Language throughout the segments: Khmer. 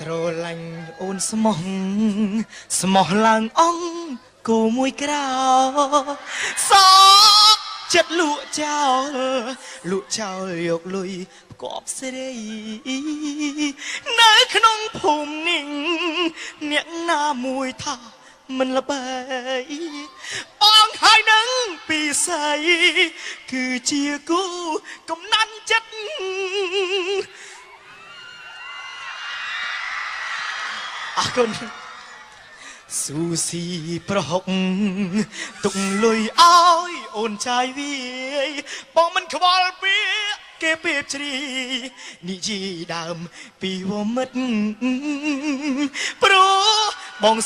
Sro lành ôn smoh lang ong cô mùi cao gió chất lụa chào liộc lùi cọp xe đây nơi khăn ông phùm nịnh niệm na mùi thả mình là bầy bong hai nắng bị say cứ chia cũ công năn chất con sushi prok tung lùi áo ôn trai vi bong mình khval bia kê bếp chri nị chi đàm pi vô mất pro bong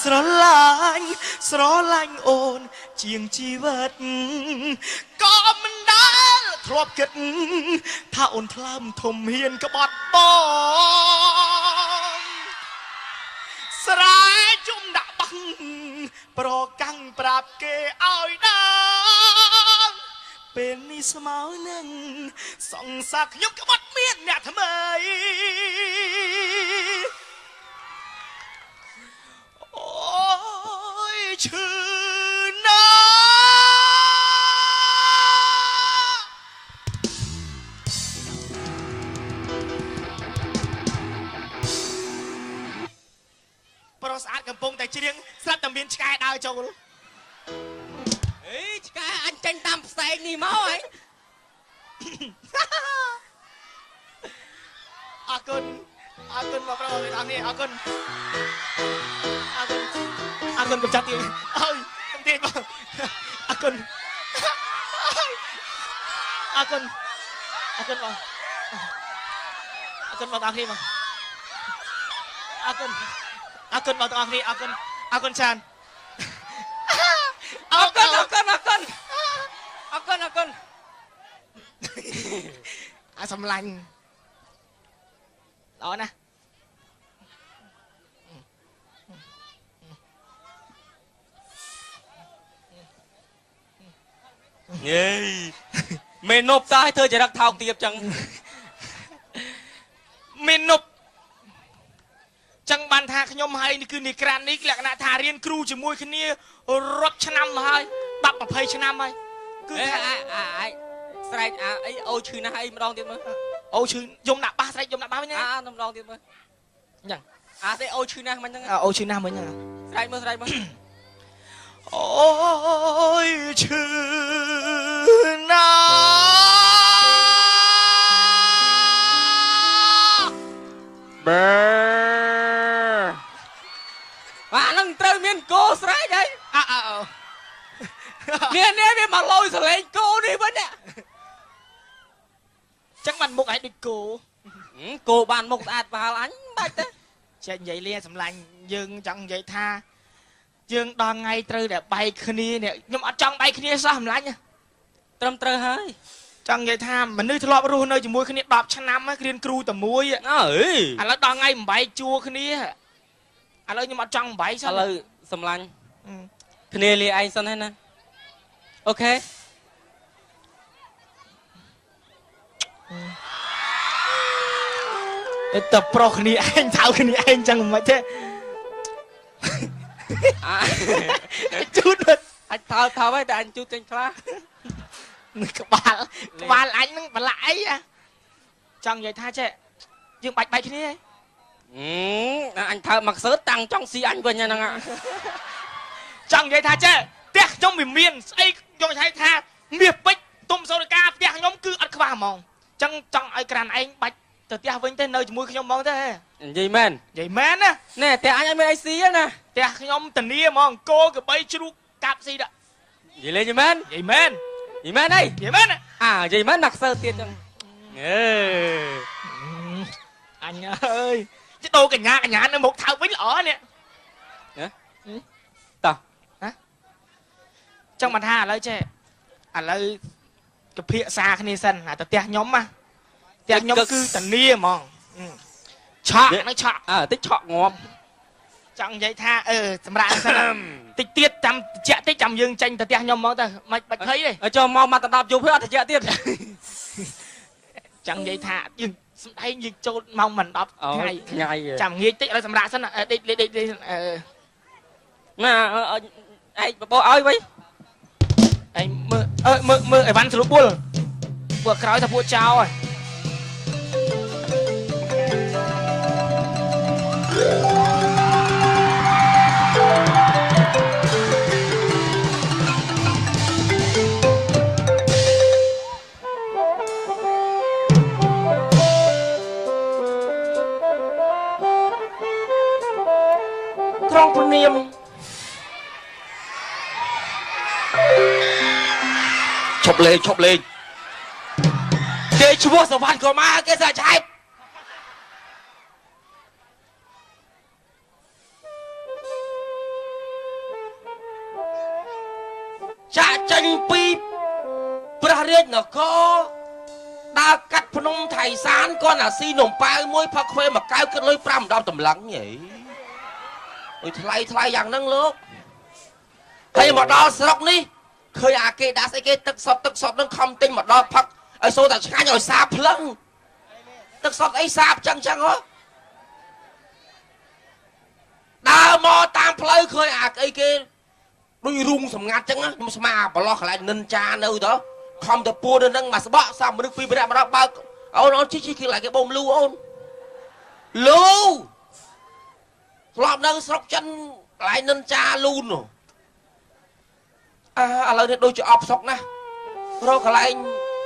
sro lanh ôn chiêng chi vật có mình đã thọp kết tha ôn tham thầm hiền các bọt bong srai chung đã bằng pro căng prap kê oi đamเป็นนิสมาวนั่งส่องสักยุกวัดเมียนเนี่ยทำไมโอ้ยชื่อน้าปรสอาดกำปงแต่เชียงสลับตำเบียนชายดาวโจลcái anh tranh tam sen đi máu ấy akun mà pro người ta nghe akun cầm chặt tiền ơi cầm tiền mà akun vào tao khi mà akun vào tao khi akun chan akun sầm lành đó nè nghe mày nộp ta hay thơ chỉ đặc thao tiệp chẳng mình nộp chẳng bàn thà nhom hay cứ nị cạn ní lẹ nạ thà riêng kêu chỉ môi cái nia rót cho năm hay đập vào phơi cho năm hay cứ ai sài ấy ôi chữ na hay mà đong tiệp mới ôi chữ dùng nạp ba với nhá nằm đong tiệp mới nhằng thế ôi chữ na mình chẳng ôi chữ nam mới nhá sài mới ôi chữ na và nâng trâu miên cô sài đấy miên nè mà lôi sài lên cô đi với nè chắc bạn mục ấy được cô bạn mục ạt vào ánh bạch đấy chạy vậy lia sầm lành dương chẳng vậy tha dương đòn ngay trừ để bay khnia nè nhưng mà trong bay khnia sao sầm lành nha trâm trơ hơi chẳng vậy tha mà nơi thọ ru nơi chỉ môi khnia đọp cho năm á riêng kêu tầm môi á nó đòn ngay bay chua khnia lời nhưng mà trong bay sao lời sầm lành khnia li anh sao nè ok tập pro khnia anh tháo khnia anh chẳng mà thế chút thôi anh thao với anh chút trên khá các bạn anh nó bà lại à chẳng vậy tha chứ dương bạch bạch khnia anh thao mặc sớ tăng trong xì anh vừa nha nè chẳng vậy tha chứ tiếc trong miền ấy cho thấy tha miệt bích tôm sâu ca tiếc nhóm cứ ăn qua mong chẳng ai cần anh bạch từ tiếc với tên nơi chỉ mua cái nhóm mong thế gì men á nè tiếc anh mới xí á nè tiếc nhóm tình yêu mong cô cái bay chú cạp gì đó gì lên gì men đây gì men gì men mặc sơ tiền chẳng anh ơi chứ tôi cả nhà nó một thao với lỏ nè tao hả trong mặt hà lấy chứ lấy cái phía xa cái này sân là tiếc nhóm mà tiếc nhóm cứ tình yêu mong chọn nó chọn tích chọn ngọt chẳng vậy tha sầm ra sao tích tiết trăm chẹt tích trăm dương tranh tiếc nhóm mong ta mày thấy đi cho mau mặt đạp chụp hết thì chẹt tiết chẳng vậy tha សំដែងយើងចូលម៉ោងមិន10ថ្ងៃចាំងាយតិចឲ្យសម្រាប់សិនដេកណាឯងបបោឲ្យវិញឯងមើលអីវ៉ាន់ស្រួលបុលពួកក្រោយថាពួកចោលហើយត្រង់ព្រាមឈប់លេងគេឈ្មោះសវណ្ណក៏មកគេសាឆែបចាក់ចេញពីព្រះរាជនគរដើរកាត់ភ្នំថៃសានគាត់អាស៊ីនំប៉ាវមួយផឹកខ្វេមួយកែវគិតលុយ5-10តម្លឹងហីអុយថ្លៃយ៉ាងហ្នឹងលោកហើយមកដល់ស្រុកនេះឃើញអាគេដាក់ស្អីគេទឹកសុតនឹងខំទិញមកដល់ផឹកឲ្យសូតែឆ្ងាញ់ឲ្យសាបភ្លឹងទឹកសុតអីសាបចឹងហ៎ដើរមកតាមផ្លូវឃើញអាអីគេដូចរុំសម្ងាត់ចឹងខ្ញុំស្មាប្រឡោះកន្លែងនិនចានៅទៅខំទៅពួរនៅនឹងមកស្បក់សាប់មនុស្សពីរម្នាក់មកដល់បើកអូនជីគេឡើងគេបូមលូអូនលូធ្លាប់នៅស្រុកចិនកន្លែងនិនចាលូននោះឥឡូវនេះដូចជាអប់ស្រុកណាស់រកកន្លែង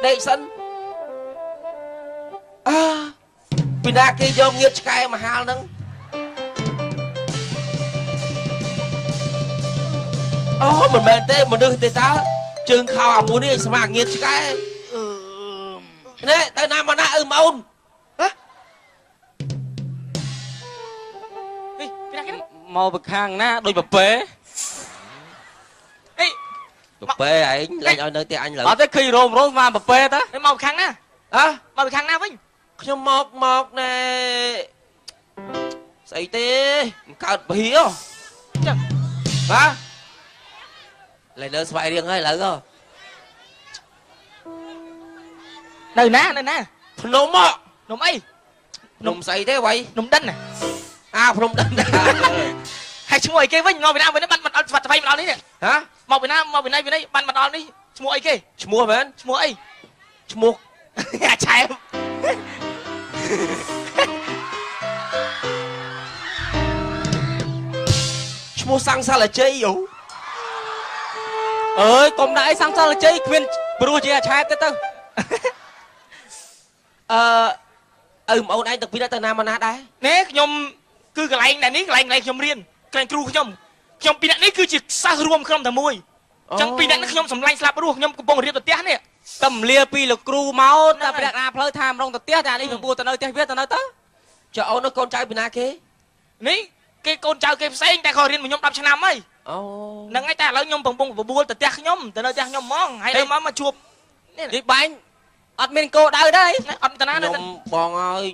ដេកសិនពីណាគេយកងៀតឆ្កែមហាលហ្នឹងអូមិនមែនទេមនុស្សទេតើជើងខោអាមួយនេះស្មាងៀតឆ្កែនេះទៅណាមកណាម៉ូនពីណាគេមកពីខាងណាដូចប្រពេប្រពេឯងលេងឲ្យនៅផ្ទះអញឡើយអត់ទេឃើញរោមស្មានប្រពេតើមកពីខាងណាមកពីខាងណាវិញខ្ញុំមកណែស្អីទេមិនកើតពហិចឹងហ៎លេងនៅស្វាយរៀងហើយឥឡូវនៅណាភ្នំអីភ្នំស្អីទេវ៉ៃភ្នំដិនភ្នំដិនហើយឈ្មោះអីគេវិញមកពីណាវិញបានមកដល់ស្វាត់ស្វ័យមកដល់នេះហ៎មកពីណាមកពីណៃបានមកដល់នេះឈ្មោះអីគេឈ្មោះមែនឈ្មោះអីឈ្មោះឆែបឈ្មោះសាំងសាឡាជ័យអូអើយកុំដាក់អីសាំងសាឡាជ័យគ្មានព្រោះជាអាឆែបទៅឪម៉ូនឯងទឹកពីទៅណាមកណាដែរនេះខ្ញុំគឺកន្លែងនេះកន្លែងខ្ញុំរៀនកន្លែងគ្រូខ្ញុំពីរនាក់នេះគឺជាសិស្សរួមក្រុមតែមួយអញ្ចឹងពីរនាក់នេះខ្ញុំសម្លាញ់ស្លាប់រស់ខ្ញុំកំពុងរៀបទៅផ្ទះនេះតំលាពីលោកគ្រូមកតែប្រាក់ណាផ្លូវថាមរងទៅផ្ទះតែនេះកំពុងទៅនៅផ្ទះវាទៅនៅទៅចៅអូននោះកូនចៅពីណាគេនេះគេកូនចៅគេផ្សេងតែគាត់រៀនមួយខ្ញុំ10ឆ្នាំហើយអូហ្នឹងហើយតែឥឡូវខ្ញុំកំពុងបបួលទៅផ្ទះខ្ញុំទៅនៅផ្ទះខ្ញុំហ្មងហើយនៅមកជួបនេះបាញ់អត់មានគោដៅដែរអត់តាណាខ្ញុំបងហើយ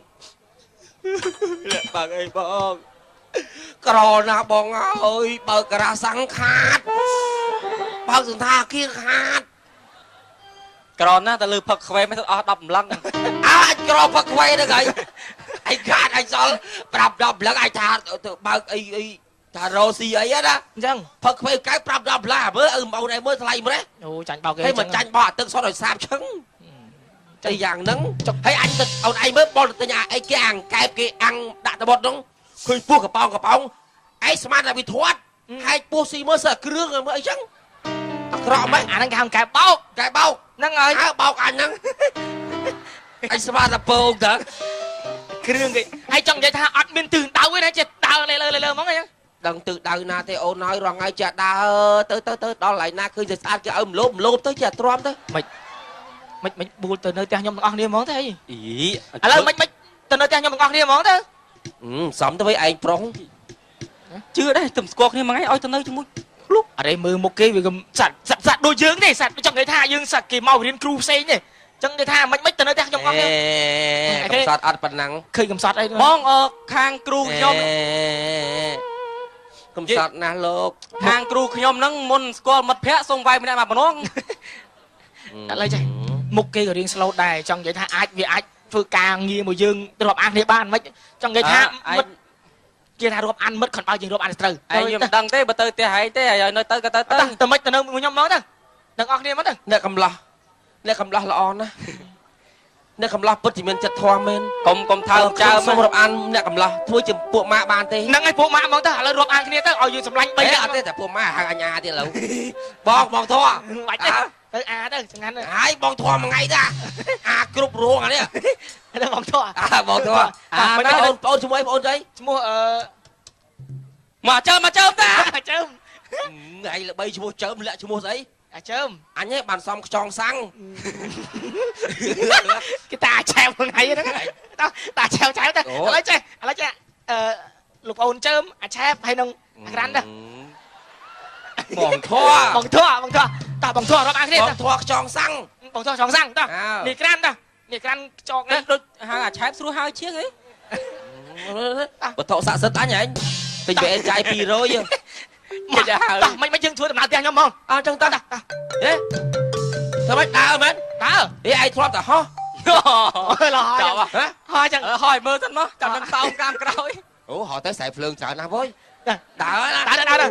បើកអីបងក្រណាបងអើយបើកក្រាសាំងខាតបើកសន្តាគារខាតក្រណាតែលើផឹកខ្វេមិនទៅអស់10ម្លឹងអាចក្រផឹកខ្វេហ្នឹងហើយឯងខាតឯងសល់ប្រាប់10ម្លឹងឯងថាទៅបើកអីថារ៉ូស៊ីអីណាអញ្ចឹងផឹកខ្វេកែប្រាប់10ដុល្លារមើលឪម៉ូនឯងមើលថ្លៃម្លេះអូចាញ់បោកគេហើយមិនចាញ់បោកទឹកសុទ្ធឲ្យសាបឈឹងតែយ៉ាងហ្នឹងហើយអញទៅអូនឯងមើលបលទៅញ៉ាអីគេអាំងកែបគេអាំងដាក់តបត់ហ្នឹងឃើញពោះកប៉ោងឯងស្មានតែវាធាត់ហែកពោះស៊ីមើលសើគ្រឿងមើលអីចឹងអាក្រក់ម៉េចអាហ្នឹងគេហៅកែបោកហ្នឹងហើយបោកអញហ្នឹងអញស្មានតែពងតើគ្រឿងគេហើយចង់និយាយថាអត់មានទិសដៅទេណាចេះដើរលើហ្មងអញ្ចឹងដឹងទិសដៅណាទេអូនហើយរងហើយចេះដើរទៅដល់កន្លែងណាឃើញតែស្អាតគេឲ្យមលោបទៅចេះទ្រាំទៅមិនបួលទៅនៅផ្ទះខ្ញុំទាំងអស់គ្នាហ្មងទេអីឥឡូវមិនទៅនៅផ្ទះខ្ញុំទាំងអស់គ្នាហ្មងទៅសំទៅឯងប្រុងជឿដែរទំស្គាល់គ្នាមួយថ្ងៃឲ្យទៅនៅជាមួយលោកអរេមើលមុខគេវាសัตว์ដូចយើងទេសัตว์ចង់និយាយថាយើងសัตว์គេមករៀនគ្រូផ្សេងទេចឹងនិយាយថាមិនទៅនៅផ្ទះខ្ញុំអស់គ្នាកំសត់អត់ប៉ុណ្ណឹងឃើញកំសត់អីបងខាងគ្រូខ្ញុំកំសត់ណាស់លោកខាងគ្រូខ្ញុំហ្នឹងមុនស្គាល់មិត្តភ័ក្ដិសុំវាយម្នាក់មកបំណងឥឡូវចេះមុខគេក៏រៀងស្លូតដែរចង់និយាយថាអាច ធ្វើការងារមួយយើងរាប់អានគ្នាបានមិនចង់និយាយថាមិត្តគេថារាប់អានមិត្តខនបើយើងរាប់អានត្រូវ ឯងខ្ញុំមិនដឹងទេបើទៅផ្ទះហែងទេឲ្យនៅទៅក៏ទៅ ទៅមិនទៅនៅខ្ញុំមកទៅទាំងអស់គ្នាមកទៅ អ្នកកំឡោះល្អណាស់អ្នកកំឡោះពិតជាមានចិត្តធម៌មែនកុំថើមចើមរាប់អានអ្នកកំឡោះធ្វើជាពួកម៉ាបានទេ ហ្នឹងហើយពួកម៉ាមកទៅឥឡូវរាប់អានគ្នាទៅឲ្យយើងសម្លាញ់3នាក់ អត់ទេតែពួកម៉ាហៅអញ្ញាទៀតឥឡូវបងធម៌ បាច់ទេទៅអាទៅចង្ហាន់ទៅ ហើយបងធម៌មួយថ្ងៃទៅអាគ្រប់រងអានេះ ទៅបងធေါ် បងធម៌ណាអូនជាមួយបងស្អី ឈ្មោះមកចើមតា ជើម ថ្ងៃល្បីឈ្មោះចើមលាក់ឈ្មោះស្អី អាជើម អញឯងបានសំខ្ចង់សាំង គេតាឆែវថ្ងៃហ្នឹងតាឆែវទៅឥឡូវចេះលោកប្អូនជើមអាឆែបហើយនឹងអាក្រាន់ទៅ បងធម៌ តាបងធေါ်រាប់អានគ្នា បងធម៌ខ្ចង់សាំង បងធေါ်ចង់សាំងតនេះក្រាន់នេះក្រាន់ចកនេះ ដូចហៅអាឆែបស្រួលហៅជាងហី វត្ថុស័ក្តិសិទ្ធអញហ៎ពេញបែនចាយ200 មកទៅហៅមិនយើងធ្វើដំណើរផ្ទះខ្ញុំមក អញ្ចឹងតើហេធ្វើម៉េចដើរមែន ដើរ ហេឯងធ្លាប់តែហោះ អើឡោះ ចាប់ហ៎ ហើយចឹង ហើយមើលសិនមកចាំនឹងតោងតាមក្រោយ អូហោះទៅខ្សែភ្លើងច្រើនណាស់វើយដើរណា ដើរ ឲ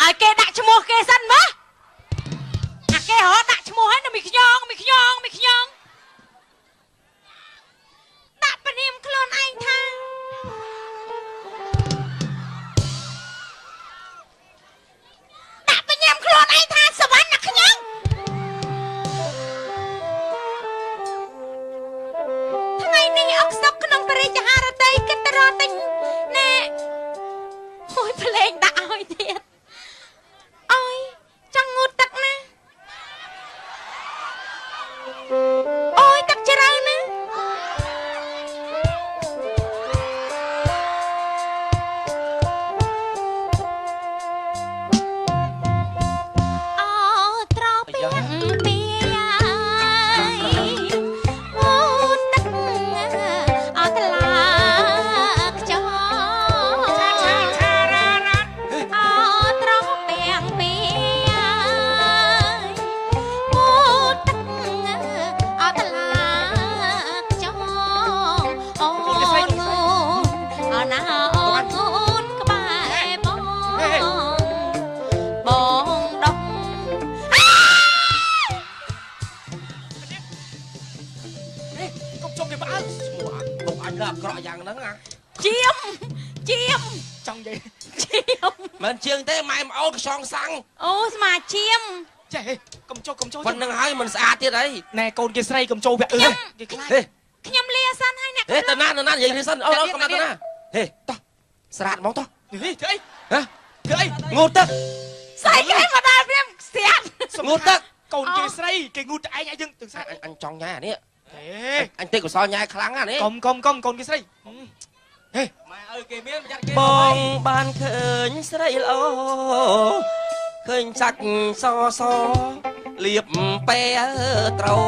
្យគេដាក់ឈ្មោះគេសិនមកអាគេរត់ដាក់ឈ្មោះហើយនៅមីខ្ញងដាក់ពនាមខ្លួនឯងថាដាក់ពនាមខ្លួនឯងថាសវណ្ណណាខ្ញងថ្ងៃនេះអុកសុកក្នុងបរិយាហារតីគិតទៅរត់ទិញណែអូយភ្លេងដាក់ឲ្យទៀតអើយចង់ងូតទឹកណាអូយទឹកជ្រៅណាអូត្រពាំងពីអូទឹកអូថ្លាខ្ចោអូត្រពាំងពីអូទឹកអូថ្លាខ្ចោអូងូនអូណាអូងូនក្បែរបងដុំ កុំជុំគេបើ ឈ្មោះបងអញលើអាក្រក់យ៉ាងហ្នឹងណា ជាម ចង់និយាយ ជាម មិនជាងទេម៉ែមកអូនខ្ចង់សាំង អូស្មាជាម ចេះកុំចុះ ប៉ុណ្្នឹងហើយមិនស្អាតទៀតអី ណែកូនគេស្រីកុំចូលវាអឺគេខ្លាច ហេ ខ្ញុំលាសិនហើយអ្នក ហេទៅណានិយាយនេះសិនអូនកំណត់ទៅណាហេតោះស្រាតហ្មងតោះ នេះធ្វើអី ហ៎ ធ្វើអី ងូតទឹក ស្អីគេមកដល់ព្រាមស្ទាត់ ងូតទឹក កូនគេស្រីគេងូតតែឯងឲ្យយើងទៅស្រា អញចង់ញ៉ាអានេះ ហេ អញទេកុសលញ៉ាខ្លាំងណានេះ កុំកូនគេស្រី ម៉ែឪគេមានប្រយ័ត្នគេ បងបានឃើញស្រីល្អឃើញសាច់សលៀបពេត្រូវ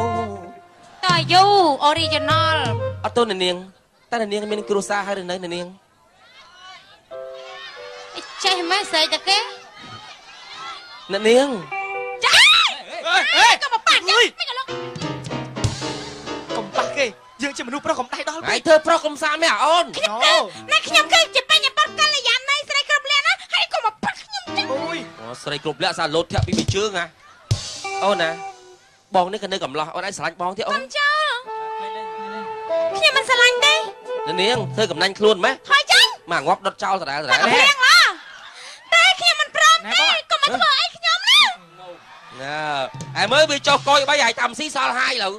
តើយូ original អត់ទោះនាងតែនាងមានគ្រួសារហើយឬនៅនាង ចេះមែនស្អីតែគេ នាង ចា ហេ ក៏មកប៉ាក់ចាមិនក៏លោក កុំប៉ះគេយើងជាមនុស្សប្រុសកុំដៃដល់ ហើយធ្វើប្រុសកុំសាមែអូន ណែខ្ញុំឃើញជាបញ្ញបត្រកល្យាណីស្រីគ្រប់លៀនណាហើយក៏មកប៉ាក់ខ្ញុំចឹង អូយ អូស្រីគ្រប់លាក់សាលោតធាក់ពីពីជើងណាអូនណាបងនេះក៏នៅកំឡោះអូនឯងស្រឡាញ់បងទៀតអូ កូនចោខ្ញុំមិនស្រឡាញ់ទេ នាងធ្វើកំណាញ់ខ្លួនម៉េះ ហើយចាញ់ មកងាប់ដុតចោលដដែល តែព្រៀងឡតែខ្ញុំមិនព្រមទេក៏មកធ្វើអីខ្ញុំណា ហើយមើលវាចុះកយបីហើយតាមស៊ីសល់ហើយឥឡូវ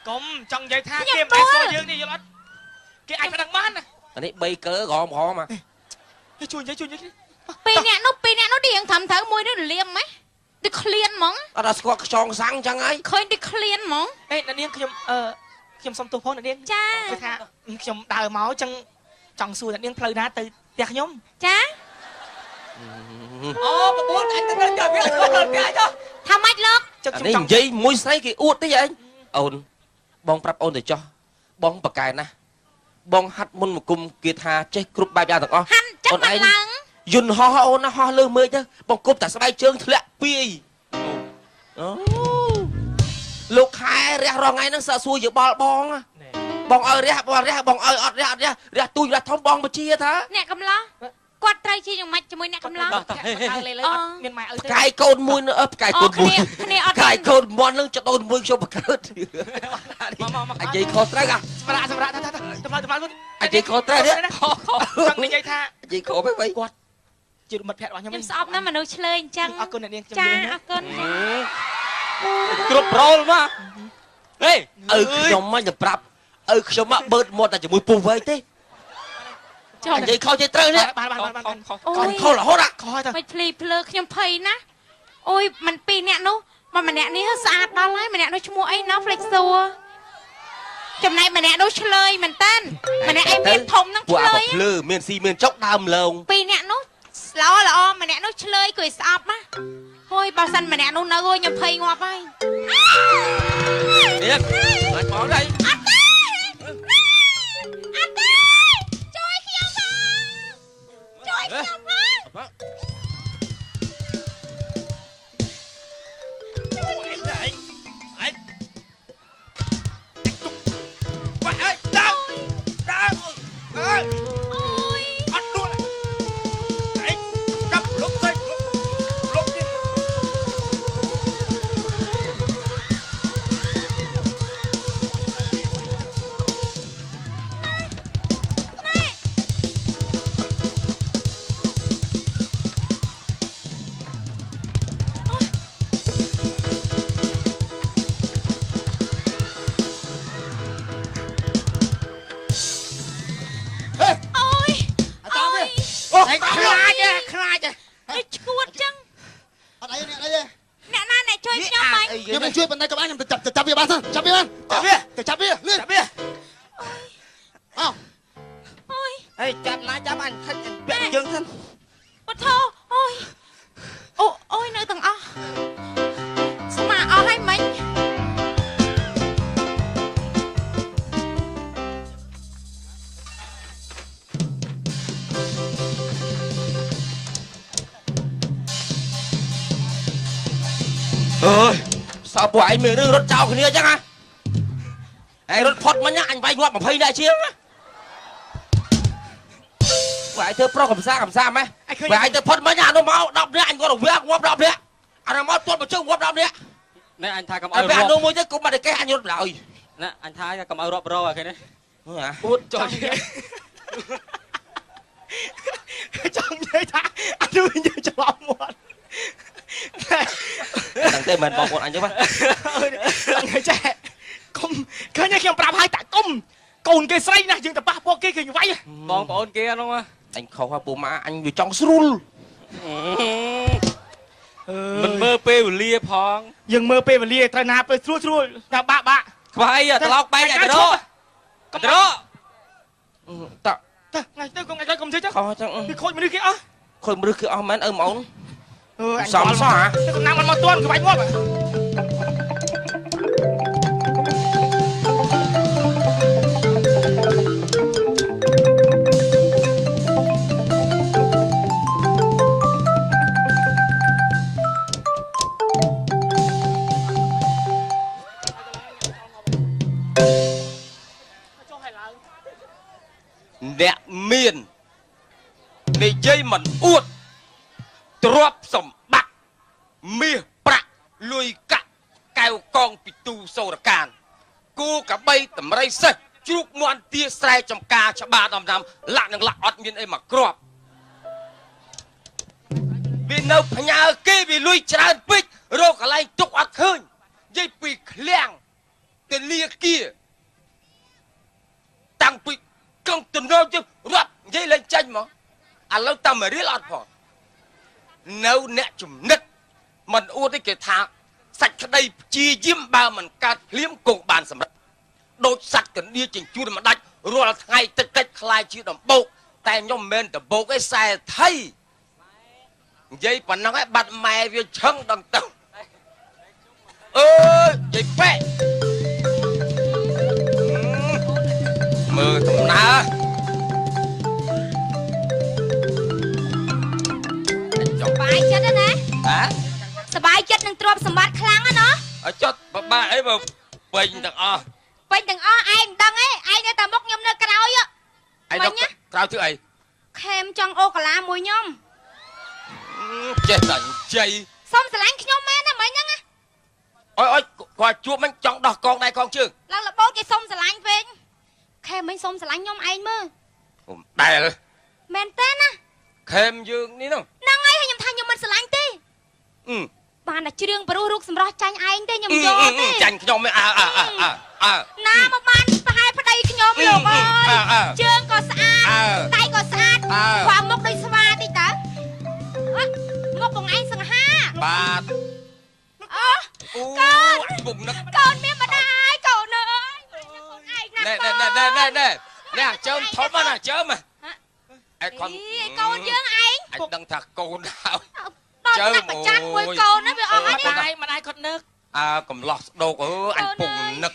កុំចង់និយាយថាគេមិនអាចស្គាល់យើងនេះយល់អត់គេអាចប្តឹងបានណា អានេះ3កើក្រមមក ជួយនិយាយ ពីរនាក់នោះ រៀងធំទៅមួយនេះលៀមហ្មងទៅឃ្លានហ្មង អត់ស្គាល់ខ្យងសាំងចឹងហើយ ឃើញទៅឃ្លានហ្មង អេអ្នកនាងខ្ញុំសុំទោសផងអ្នកនាង ចា គឺថាខ្ញុំដើរមកចឹងចង់សួរអ្នកនាងផ្លូវណាទៅផ្ទះខ្ញុំ ចា អូប្អូនអញទៅចាំវាស្គាល់ផ្ទះចុះ ថាម៉េចលោក ចឹង អា ខ្ញុំ នេះ ចង់ និយាយមួយស្រីគេអួតតិចឯងអូនបងប្រាប់អូនទៅចោះបងប្រកែណាបងហាត់មុនមកគុំគេថាចេះគ្រប់បែបយ៉ាងទាំងអស់ ហាន់ចាំមិនឡើង យន្តហោះអូនណាហោះលើមើលទៅបងគប់តែស្បែកជើងធ្លាក់ពីអូលោកខែរះរងថ្ងៃហ្នឹងសើសួរយោបល់បងបងឲ្យរះបងឲ្យអត់រះទូចរះធំបងបជាថា អ្នកកំឡោះគាត់ត្រូវជាយ៉ាងម៉េចជាមួយអ្នកកំឡោះ អើលេអត់មានម៉ែឪទេ ផ្កាយកូនមួយផ្កាយកូនមួយ គ្នាអត់ ផ្កាយកូនមន់នឹងចដូនមួយខ្ញុំបង្កើតអានិយាយខុសត្រូវអា សម្រាប់ទៅទៅមុន អានិយាយខុសត្រូវនេះ ចង់និយាយថា និយាយខុសទៅគាត់ ជាមិត្តភក្តិរបស់ខ្ញុំ ខ្ញុំស្អប់ណាស់មនុស្សឆ្លើយអញ្ចឹង អរគុណអ្នកនាងខ្ញុំ ចា លៀន អរគុណ គ្រប់ប្រូលមកហេ ឪខ្ញុំមិនទៅប្រាប់ឪខ្ញុំមកបឺតមាត់តែជាមួយពុះវែងទេ ចុះ និយាយខុសចេះត្រូវនេះ បាន អូយ ខុសរហូត ខុសហើយទៅ មិនភ្លីភ្លើខ្ញុំភ័យណាស់អូយមិនពីរអ្នកនោះមកម្នាក់នេះស្អាតដល់ហើយម្នាក់នោះឈ្មោះអីណោះផ្លេចសួរចំណែកម្នាក់នោះឆ្លើយមែនតើម្នាក់ឯងមានធំហ្នឹង ពួក ឆ្លើ អា យ ភ្លឺមានស៊ីមានចុកដើមលង ពីរអ្នកនោះល្អម្នាក់នោះឆ្លើយគួយស្អប់ណាហួយបើសិនម្នាក់នោះនៅហួយខ្ញុំភ័យងាប់ហើយ នេះមិនបងđây អត់ទេជួយខ្ញុំផងជួយខ្ញុំផងអូយ ខ្លាច នេះឈួតចឹង អត់អីអ្នកអីទេ អ្នកណាអ្នកជួយខ្ញុំបាញ់ ខ្ញុំនឹងជួយប៉ុន្តែក៏បានខ្ញុំទៅចាប់វាបានសិនចាប់វាបានទៅចាប់វាលឿន ចាប់វា អោ អូយ អេចាប់ណាចាប់អញខាច់អញពាក់យើងសិន បថោអូយអូយនៅទាំងអស់ស្មាអស់ហើយមិញ អើយសោពួកឯងមានរឿងរត់ចោលគ្នាអញ្ចឹងហ៎ឯងរត់ផុតមិញអញវាយងាប់20នាក់ជាងណាពួកឯងធ្វើប្រុសកំសាម៉េះពួកឯងទៅផុតមិញអានោះមក10នាក់អញគាត់រវាងាប់10នាក់អានោះមកទាត់មកជើងងាប់10នាក់ ណែអញថាកុំ អា ឲ្យ ពេលអា រាប់ នោះមួយទៅគុំមកតែកេះអញរត់ឡើយ ណែអញថាកុំឲ្យរាប់រោអាគេនេះ ហ៎ អួតចុះ ចង់និយាយថាអត់និយាយច្រឡំមាត់ ដឹងទេមិនបងប្អូនអញទេបាទ ថ្ងៃចេះគុំឃើញខ្ញុំប្រាប់ឲ្យតាគុំកូនគេស្រីណាស់យើងទៅប៉ះពួកគេឃើញវាយ បងប្អូនគេហ្នឹង អញខុសហើយពូម៉ាអញវាចង់ស្រួល មិនមើលពេលវេលាផង យើងមើលពេលវេលាត្រូវណាពេលស្រួលថាបាក់ ខ្វះអីត្រឡប់បែកអាក្រកត្រក តើ ទៅថ្ងៃទៅគុំថ្ងៃទៅគុំជិះទៅ ខុសចឹង គឺខូចមនុស្សគេអស់ ខូចមនុស្សគឺអស់មែនឪម៉ោន អញសំសោះហ៎គុំណាមិនមកទាន់គឺវាយងាប់ អ្នកមាននិយាយមិនអួតទ្រព្យសម្បត្តិមាសប្រាក់លុយកាក់កែវកងពីទូសូរកានគូកបីតម្រៃសេះជ្រូកមាន់ទាស្រែចំការច្បារដំណាំលាក់នឹងលាក់អត់មានអីមកគ្រាប់វានៅផ្ញើគេវាលុយច្រើនពេករកកន្លែងទុកអត់ឃើញនិយាយពីឃ្លាំងទៅលាគាតាំងពីកងតំណទៅរាប់និយាយលេងចាញ់មកឥឡូវតាមរៀលអត់ផង នៅអ្នកចំណិតមិនអួតទេគេថាសាច់ក្តីជាយាមបើមិនកើតភ្លាមគង់បានសម្រាប់ដូចសัตว์កណ្ដៀចិញ្ចួនមិនដាច់រាល់ថ្ងៃទឹកតិចខ្លាយជាដំបូកតែខ្ញុំមិនមែនដំបូកឯខ្សែថៃនិយាយប៉ុណ្ណឹងឯងបាត់ម៉ែវាឆឹងដល់ទៅអើយនិយាយប៉ែមើលដំណើរសបាយចិត្តណា ហ៎ សបាយចិត្តនឹងទ្រព្យសម្បត្តិខ្លាំងណាស់ អត់ចត់បបាក់អីបើពេញទាំងអស់ ពេញទាំងអស់ឯងមិនដឹងទេឯងនៅតែមុខខ្ញុំនៅក្រោយ ឯងនៅក្រៅធ្វើអី ខេមចង់អូកាឡាមួយខ្ញុំ ចេះតែជ័យ សុំស្រឡាញ់ខ្ញុំមែនណាមិញហ្នឹងណា អុយគាត់ជួបមិនចង់ដោះកងដៃកងជើង ឡើងលបោតគេសុំស្រឡាញ់វិញខេមមិញសុំស្រឡាញ់ខ្ញុំឯងមើល ដែល មែនទេណា ខេមយើងនេះហ្នឹង ហ្នឹងហើយខ្ញុំថាខ្ញុំមិនស្រឡាញ់ទេបានតែជ្រឿងប្រុសរូបសម្រស់ចាញ់ឯងទេខ្ញុំយកទេ ចាញ់ខ្ញុំអើ ណាមកបានប្រហែលប្តីខ្ញុំលោកអើយជើងក៏ស្អាតដៃក៏ស្អាតខ្វាមុខដូចស្វាតិចតើមុខបងឯងសង្ហា បាទ អូកូន ពុំនឹក កូនមានម្ដាយកូនអើយកូនឯងណា ណែជើមធំណាជើមឯកូន កូនយើងឯង អញដឹងថាកូនហើយ ដល់តែប្រចាំមួយកូនណាវាអស់ហើយ ម្ដាយគាត់នឹក កំឡោះស្ដោកអញពុំនឹក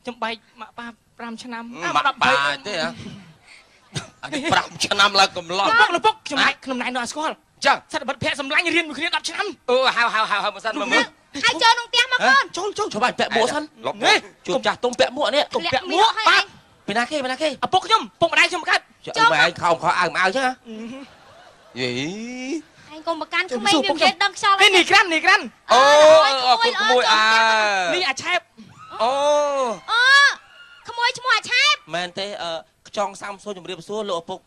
ចំបែកម៉ាក់ប៉ា5ឆ្នាំ ម៉ាក់ប៉ាទេហ៎អញ5ឆ្នាំឡើងកំឡោះ លពុកខ្ញុំណែនៅអស្គាល់ ចឹង សិទ្ធិបត្តិភ័ក្រសម្លាញ់រៀនមួយគ្នា10ឆ្នាំ ហៅមកសិនមើល ហើយចូលក្នុងផ្ទះមកកូន ចូល ជួយបាញ់ពាក់មួកសិនជួបចាស់ទុំពាក់មួកនេះ កុំពាក់មួកបាទ ពីណាគេឪពុកខ្ញុំពុកម្ដាយខ្ញុំកើត ម៉ែឯងខោអៅមកអៅចឹងហ៎យី ឯងកុំប្រកាន់ក្មេងវាគេដឹងខ្យល់ នេះក្រាន់ អូអរគុណក្មួយអើ នេះអាឆែប អូ ក្មួយឈ្មោះអាឆែប មែនទេខ្ចង់សាំសូនជំរាបសួរលោកឪពុក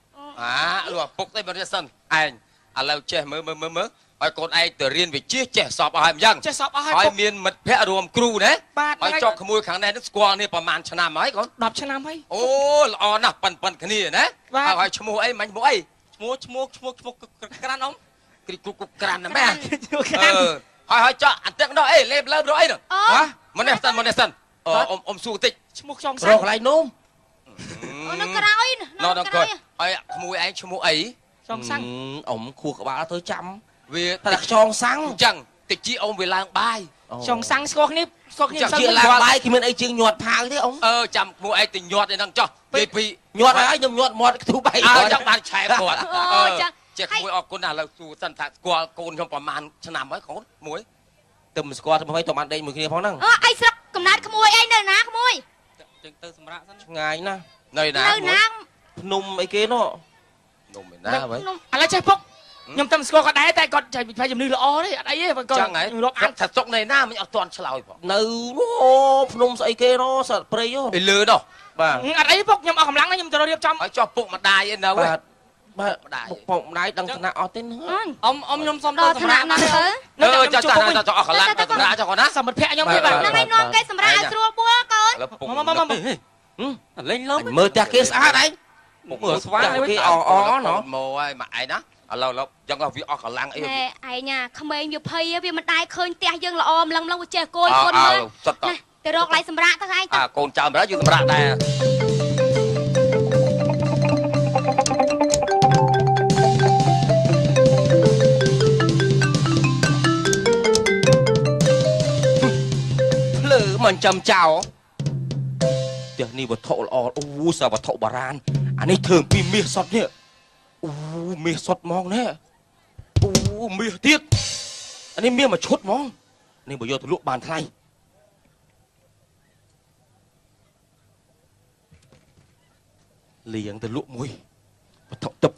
លោកឪពុកទេបើរៀនសិនឯងឥឡូវចេះមើលហើយកូនឯងទៅរៀនវិជ្ជាចេះសពអស់ហើយអញ្ចឹង ចេះសពអស់ហើយ ហើយមានមិត្តភ័ក្តិរួមគ្រូណា បាទ ហើយចောက်ក្មួយខាងនេះស្គាល់នេះប្រហែលឆ្នាំហើយកូន 10ឆ្នាំហើយ អូល្អណាស់ប៉ិនគ្នាណាហើយឈ្មោះអីមាញ់ឈ្មោះអីឈ្មោះក្រាន់អ៊ំគ្រីគុកក្រាន់ណាមែនហើយចောက်អន្តិចនោះអីលេបលើរអីនោះមកនេះសិនអ៊ំសួរតិច ឈ្មោះខ្យង រ សា កកន្លែងនោះ អូនៅក្រោយ ណដល់ក្រោយហើយក្មួយឯងឈ្មោះអី ខ្យងសាំង អ៊ំខួរក្បាលទៅចាំវាតែខ្យងសាំងអញ្ចឹងតិចជីអ៊ំវាឡើងបាយ ខ្យងសាំងស្គាល់គ្នា ជាឡើងបាយគេមានអីជាងញាត់ផាវទេអ៊ំចាំក្មួយឯងទៅញាត់ឯហ្នឹងចុះនិយាយពីញាត់ហើយខ្ញុំញាត់មាត់ខ្ទូបាយចាំបានឆែបគាត់ចេះក្មួយអរគុណណាស់ឥឡូវសួរសិនថាស្គាល់កូនខ្ញុំប្រហែលឆ្នាំហើយកូនមួយទៅមិនស្គាល់ធ្វើម៉េចទៅបានដេកមួយគ្នាផងហ្នឹង អីស្រុកកំណើតក្មួយឯងនៅណាក្មួយ ទៅសម្រាប់សិន ឆ្ងាយណាស់នៅណាភ្នំអីគេនោះភ្នំឯណាហើយ ឥឡូវចេះពុកខ្ញុំតែស្គាល់គាត់ដែរតែគាត់ចែកវិភាគជំនឿល្អទេអត់អីទេបើគាត់ ចឹងហើយ រាប់អាន ថាសុកនៅណាមិនអត់ទាន់ឆ្លើយផងនៅអូភ្នំស្អីគេនោះសត្វព្រៃហ៎ពីលើនោះបាទ អត់អីពុកខ្ញុំអស់កម្លាំងណាខ្ញុំទៅរៀបចំ ហើយចុះពុកម្ដាយឯនៅបាទពុកម្ដាយដឹងថ្នាក់អត់ទេណា អ៊ំខ្ញុំសុំទៅ ដល់ សម្ ថ្ រាប់ នាក់ណាទៅ ចាអស់កម្លាំងទៅសម្រាប់ចុះគាត់ណា សមិទ្ធភ័ក្រខ្ញុំទេបាទ ហ្នឹងឯងនាំគេសម្រាប់ឲ្យស្រួលបួលកូន លេងលំ មើលផ្ទះគេស្អាតឯង មើលស្វាយ គេអណោះមកហើយមកឯណាឥឡូវចឹងវាអស់កម្លាំងអី ណែឯងក្មេងវាភ័យវាមិនដែរឃើញផ្ទះយើងល្អម្លឹងវាចេះគួយគុណមើលណាទៅរកកន្លែងសម្រាប់ទៅឯងទៅ កូនចៅម្ដងយើងសម្រាប់ដែរភ្លើមិនចាំចោលផ្ទះនេះវត្ថុល្អអូសវត្ថុបារាណអានេះធ្វើពីមាសសុទ្ធនេះអូមាសសុទ្ធហ្មងណែអូមាសទៀតអានេះមាសមួយឈុតហ្មងនេះបើយកទៅលក់បានថ្លៃលៀងទៅលក់មួយវត្ថុទឹក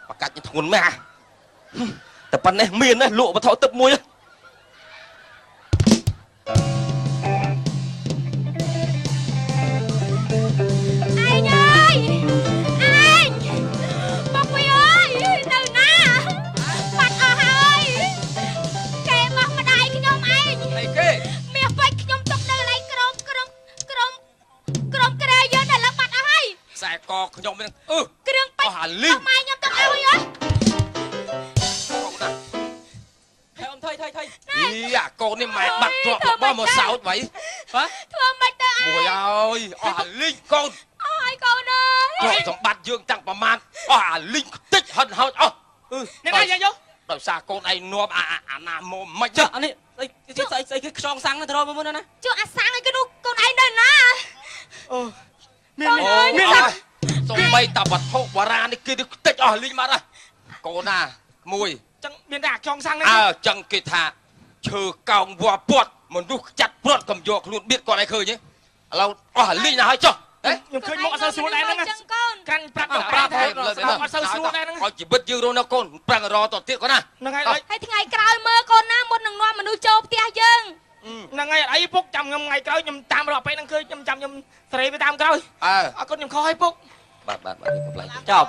បកាច់ធ្ងន់ម៉ាតែប៉ុណ្ណេះមានណាលក់វត្ថុទឹកមួយ ខ្សែកខ្ញុំហ្នឹងគ្រឿងពេជ្រម៉ែខ្ញុំទៅឲ្យ កូននេះម៉ែបាត់ទ្រព្យរបស់មកសោតໄວ ធ្វើមិនទៅអើ មួយអើយអស់អាលីងកូន អើយកូនអើយ ទ្រព្យសម្បត្តិយើងតាំងប្រមាណអស់អាលីងខ្ទេចហិនហោចអស់ អ្នកណាយក ដោយសារកូនឯងនាំអាណាមកមិន ចុះអានេះស្អីគេខ្យងសាំងទៅរកមើលណា ជួអាសាំងឲ្យកូនឯងនៅណា អូមាន មានសំបីតាវត្ថុបារាណនេះគេខ្ទេចអស់លីងបាត់ហើយកូនណាមួយ ចឹងមានតែខ្យងសាំងនេះ ចឹងគេថាឈើកោងវល់ពាត់មនុស្សចាត់ព្រាត់កំយកខ្លួនបៀតគាត់ឲ្យឃើញឥឡូវអស់អាលីងណាហើយចុះ ខ្ញុំឃើញមកអត់សូវស្រួលដែរហ្នឹង ចឹងកូន ក្រាន់ប្រាប់ប្រាប់អត់សូវស្រួលដែរហ្នឹង ឲ្យជីវិតយើងរស់នៅកូនប្រឹងរតទៀតគាត់ណា ហ្នឹងហើយ ហើយថ្ងៃក្រោយមើលកូនណាមុននឹងនាំមនុស្សចូលផ្ទះយើង ហ្នឹងហើយអីពុកចាំខ្ញុំថ្ងៃក្រោយខ្ញុំតាមរកពេលហ្នឹងឃើញខ្ញុំចាំខ្ញុំសេរីទៅតាមក្រោយ អើ អរគុណខ្ញុំខុសឲ្យពុក បាទបាទបាទ ចប់